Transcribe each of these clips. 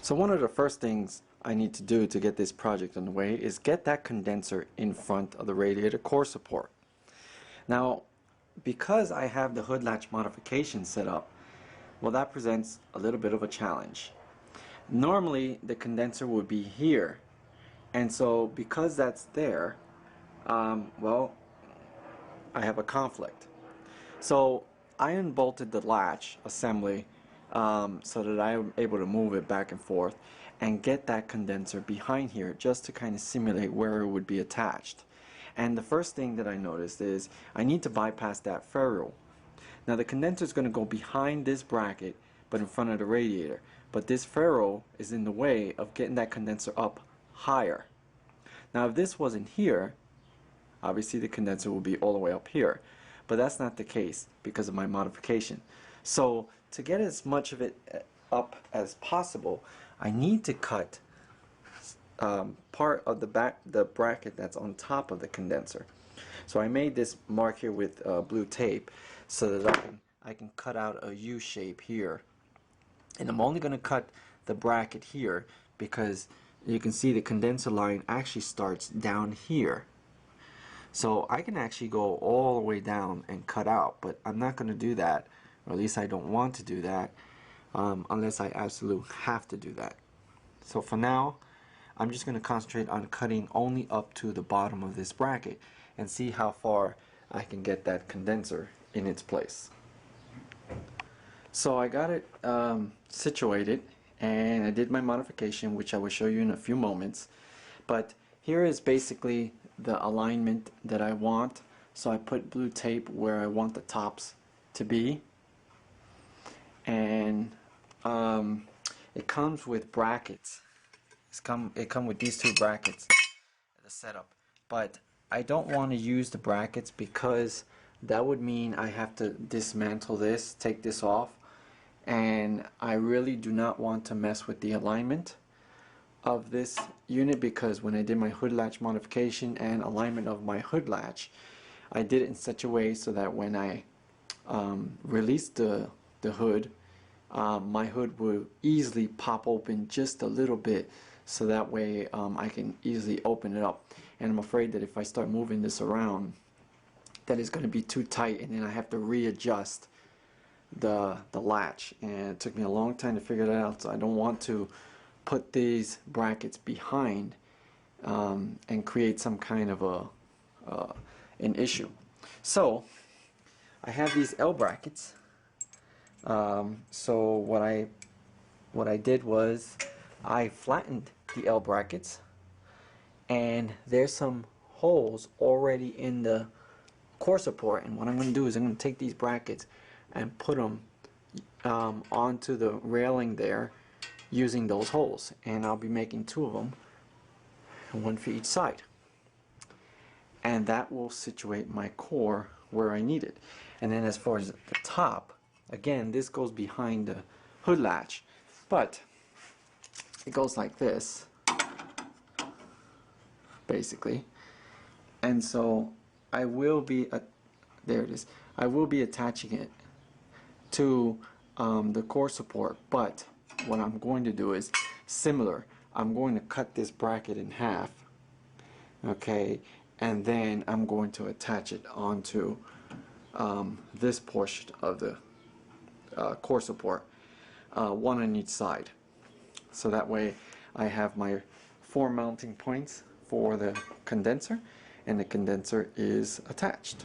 So one of the first things I need to do to get this project underway is get that condenser in front of the radiator core support. Now, because I have the hood latch modification set up, well, that presents a little bit of a challenge. Normally the condenser would be here, and so because that's there, well, I have a conflict. So I unbolted the latch assembly so that I'm able to move it back and forth and get that condenser behind here just to kind of simulate where it would be attached. And the first thing that I noticed is I need to bypass that ferrule. Now the condenser is going to go behind this bracket but in front of the radiator, but this ferrule is in the way of getting that condenser up higher. Now if this wasn't here, obviously the condenser will be all the way up here, but that's not the case because of my modification. So to get as much of it up as possible, I need to cut part of the bracket that's on top of the condenser. So I made this mark here with blue tape so that I can cut out a U shape here, and I'm only going to cut the bracket here because you can see the condenser line actually starts down here. So I can actually go all the way down and cut out, but I'm not going to do that, or at least I don't want to do that unless I absolutely have to do that. So for now, I'm just going to concentrate on cutting only up to the bottom of this bracket and see how far I can get that condenser in its place. So I got it situated, and I did my modification, which I will show you in a few moments. But here is basically the alignment that I want. So I put blue tape where I want the tops to be, and it comes with brackets. It comes with these two brackets, the setup. But I don't want to use the brackets because that would mean I have to dismantle this, take this off, and I really do not want to mess with the alignment of this unit, because when I did my hood latch modification and alignment of my hood latch, I did it in such a way so that when I released the hood, my hood will easily pop open just a little bit, so that way I can easily open it up. And I'm afraid that if I start moving this around, that is going to be too tight, and then I have to readjust the latch, and it took me a long time to figure that out. So I don't want to put these brackets behind and create some kind of an issue. So I have these L brackets. So what I did was I flattened the L brackets, and there's some holes already in the core support, and what I'm going to do is I'm going to take these brackets and put them onto the railing there using those holes, and I'll be making two of them, one for each side, and that will situate my core where I need it. And then as far as the top, again, this goes behind the hood latch, but it goes like this basically, and so I will be there it is. I will be attaching it to the core support, but what I'm going to do is similar. I'm going to cut this bracket in half, okay, and then I'm going to attach it onto this portion of the core support, one on each side, so that way I have my 4 mounting points for the condenser, and the condenser is attached.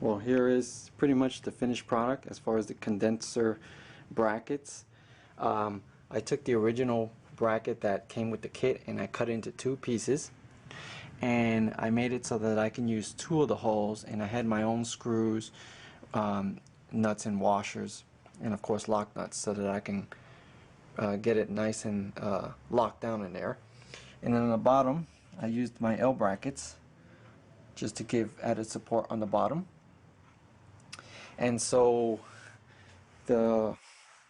Well, here is pretty much the finished product as far as the condenser brackets. I took the original bracket that came with the kit and I cut it into 2 pieces, and I made it so that I can use 2 of the holes, and I had my own screws, nuts and washers, and of course lock nuts, so that I can get it nice and locked down in there. And then on the bottom I used my L brackets just to give added support on the bottom. And so the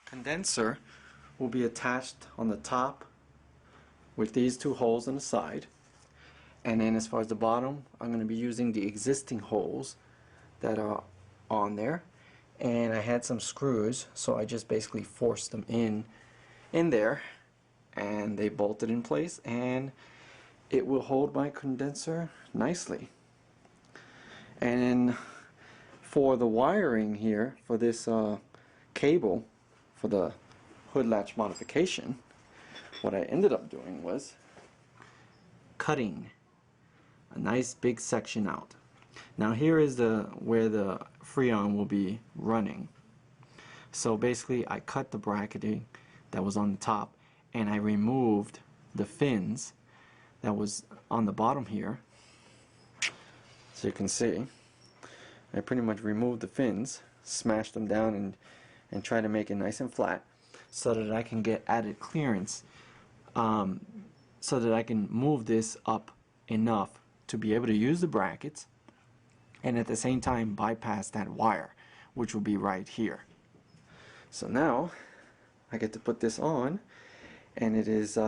condenser will be attached on the top with these 2 holes on the side, and then as far as the bottom, I'm going to be using the existing holes that are on there, and I had some screws, so I just basically forced them in there, and they bolted in place, and it will hold my condenser nicely. And for the wiring here for this cable for the hood latch modification, what I ended up doing was cutting a nice big section out. Now here is where the Freon will be running. So basically I cut the bracketing that was on the top, and I removed the fins that was on the bottom here. So you can see I pretty much removed the fins, smashed them down, and try to make it nice and flat so that I can get added clearance, so that I can move this up enough to be able to use the brackets and at the same time bypass that wire, which will be right here. So now I get to put this on, and it is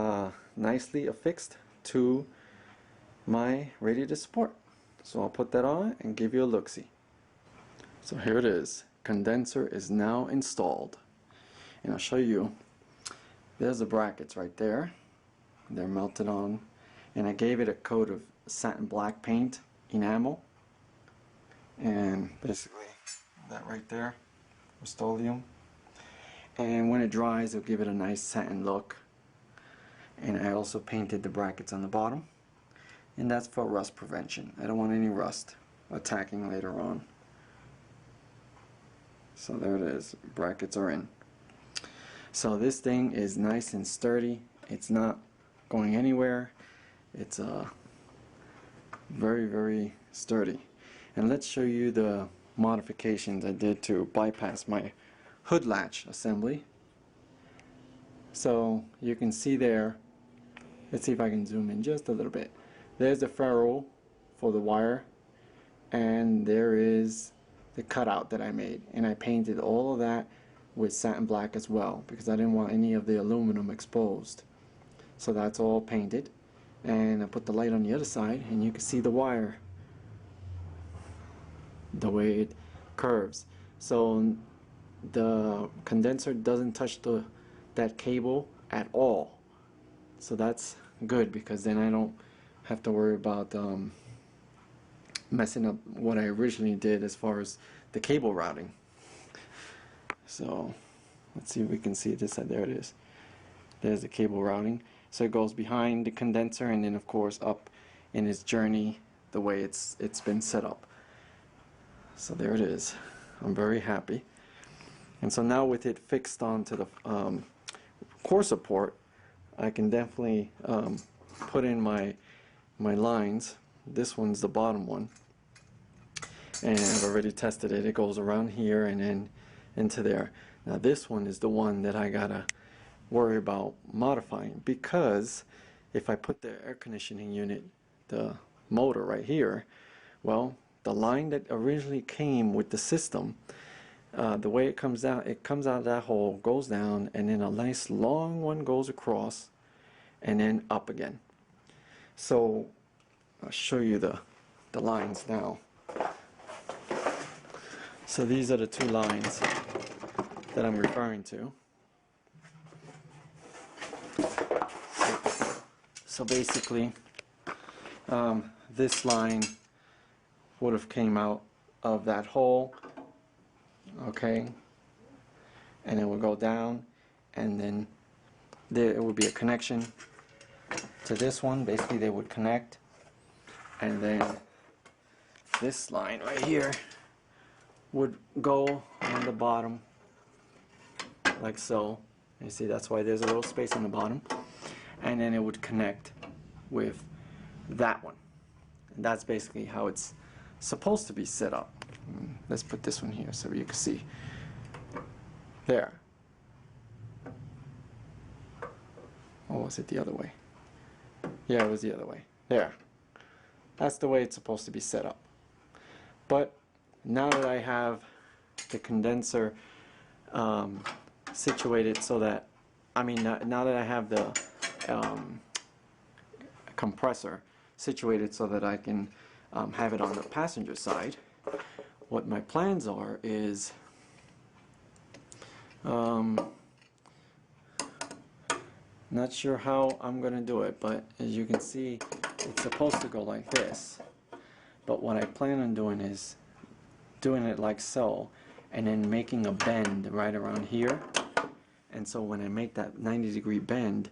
nicely affixed to my radiator support. So I'll put that on and give you a look-see. So here it is. Condenser is now installed, and I'll show you. There's the brackets right there. They're melted on, and I gave it a coat of satin black paint enamel, and basically that right there, Rust-Oleum. And when it dries, it'll give it a nice satin look. And I also painted the brackets on the bottom, and that's for rust prevention. I don't want any rust attacking later on. So there it is, brackets are in. So this thing is nice and sturdy. It's not going anywhere. It's very, very sturdy. And let's show you the modifications I did to bypass my hood latch assembly. So you can see there, let's see if I can zoom in just a little bit. There's the ferrule for the wire, and there is the cutout that I made, and I painted all of that with satin black as well because I didn't want any of the aluminum exposed. So that's all painted, and I put the light on the other side, and you can see the wire, the way it curves. So the condenser doesn't touch that cable at all. So that's good, because then I don't have to worry about messing up what I originally did as far as the cable routing. So let's see if we can see this side. There it is. There's the cable routing. So it goes behind the condenser, and then of course up in its journey the way it's been set up. So there it is. I'm very happy. And so now with it fixed onto the core support, I can definitely put in my lines. This one's the bottom one, and I've already tested it. It goes around here and then into there. Now this one is the one that I gotta worry about modifying, because if I put the air conditioning unit, the motor right here, well, the line that originally came with the system, the way it comes out of that hole, goes down, and then a nice long one goes across and then up again. So I'll show you the lines now. So these are the two lines that I'm referring to. So basically this line would have came out of that hole, okay, and it would go down, and then there would be a connection to this one. Basically they would connect, and then this line right here would go on the bottom like so. You see, that's why there's a little space on the bottom, and then it would connect with that one. And that's basically how it's supposed to be set up. Let's put this one here so you can see. There. Or was it the other way? Yeah, it was the other way. There. That's the way it's supposed to be set up. But now that I have the condenser situated so that, now that I have the compressor situated so that I can have it on the passenger side, what my plans are is Not sure how I'm gonna do it, but as you can see, it's supposed to go like this. But what I plan on doing is doing it like so, and then making a bend right around here. And so when I make that 90-degree bend,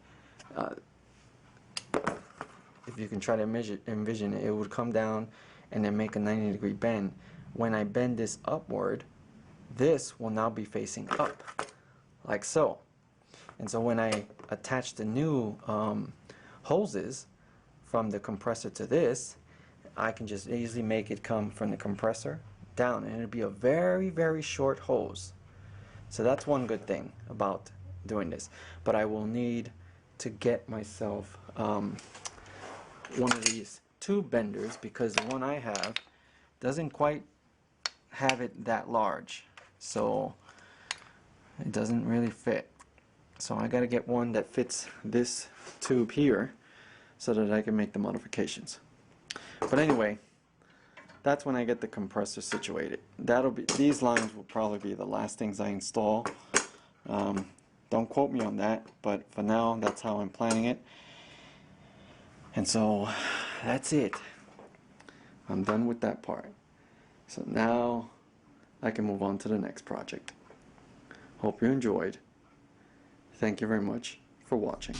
if you can try to envision it, it would come down and then make a 90-degree bend. When I bend this upward, this will now be facing up, like so. And so when I attach the new hoses from the compressor to this, I can just easily make it come from the compressor down, and it'll be a very, very short hose. So that's one good thing about doing this. But I will need to get myself one of these tube benders, because the one I have doesn't quite have it that large, so it doesn't really fit. So I gotta get one that fits this tube here so that I can make the modifications. But anyway, that's when I get the compressor situated. That'll be, these lines will probably be the last things I install. Don't quote me on that, but for now that's how I'm planning it. And so that's it. I'm done with that part. So now I can move on to the next project. Hope you enjoyed. Thank you very much for watching.